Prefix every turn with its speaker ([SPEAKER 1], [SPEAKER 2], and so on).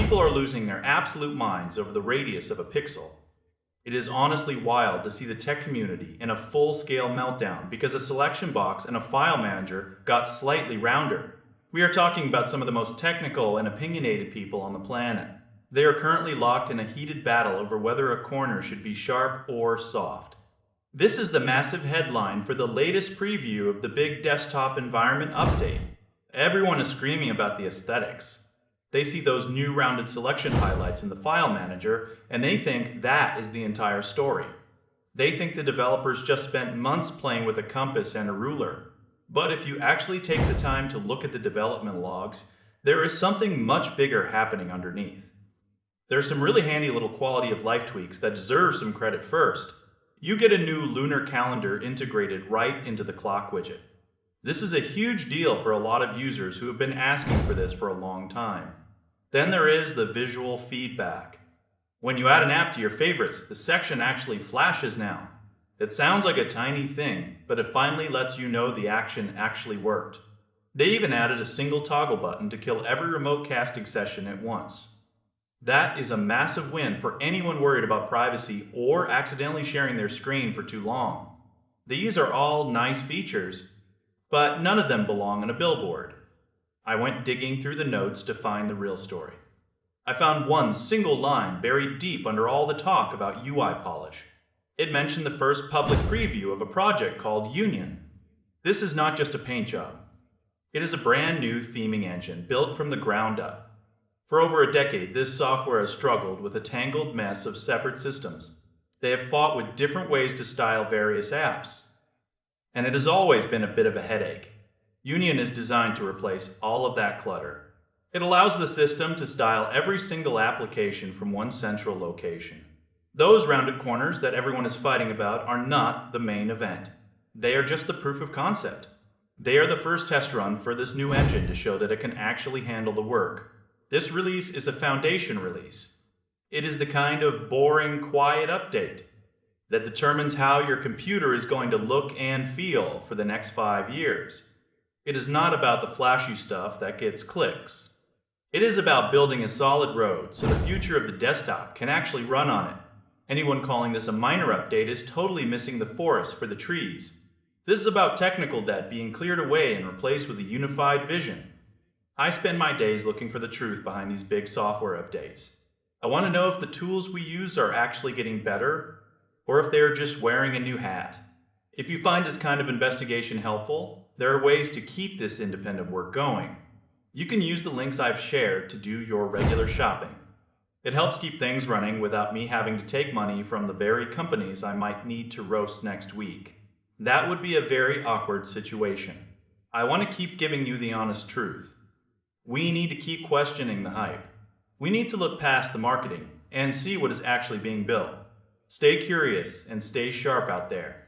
[SPEAKER 1] People are losing their absolute minds over the radius of a pixel. It is honestly wild to see the tech community in a full-scale meltdown because a selection box and a file manager got slightly rounder. We are talking about some of the most technical and opinionated people on the planet. They are currently locked in a heated battle over whether a corner should be sharp or soft. This is the massive headline for the latest preview of the big desktop environment update. Everyone is screaming about the aesthetics. They see those new rounded selection highlights in the file manager, and they think that is the entire story. They think the developers just spent months playing with a compass and a ruler. But if you actually take the time to look at the development logs, there is something much bigger happening underneath. There are some really handy little quality of life tweaks that deserve some credit first. You get a new lunar calendar integrated right into the clock widget. This is a huge deal for a lot of users who have been asking for this for a long time. Then there is the visual feedback. When you add an app to your favorites, the section actually flashes now. It sounds like a tiny thing, but it finally lets you know the action actually worked. They even added a single toggle button to kill every remote casting session at once. That is a massive win for anyone worried about privacy or accidentally sharing their screen for too long. These are all nice features, but none of them belong on a billboard. I went digging through the notes to find the real story. I found one single line buried deep under all the talk about UI polish. It mentioned the first public preview of a project called Union. This is not just a paint job. It is a brand new theming engine built from the ground up. For over a decade, this software has struggled with a tangled mess of separate systems. They have fought with different ways to style various apps. And it has always been a bit of a headache. Union is designed to replace all of that clutter. It allows the system to style every single application from one central location. Those rounded corners that everyone is fighting about are not the main event. They are just the proof of concept. They are the first test run for this new engine to show that it can actually handle the work. This release is a foundation release. It is the kind of boring, quiet update that determines how your computer is going to look and feel for the next 5 years. It is not about the flashy stuff that gets clicks. It is about building a solid road so the future of the desktop can actually run on it. Anyone calling this a minor update is totally missing the forest for the trees. This is about technical debt being cleared away and replaced with a unified vision. I spend my days looking for the truth behind these big software updates. I want to know if the tools we use are actually getting better, or if they are just wearing a new hat. If you find this kind of investigation helpful, there are ways to keep this independent work going. You can use the links I've shared to do your regular shopping. It helps keep things running without me having to take money from the very companies I might need to roast next week. That would be a very awkward situation. I want to keep giving you the honest truth. We need to keep questioning the hype. We need to look past the marketing and see what is actually being built. Stay curious and stay sharp out there.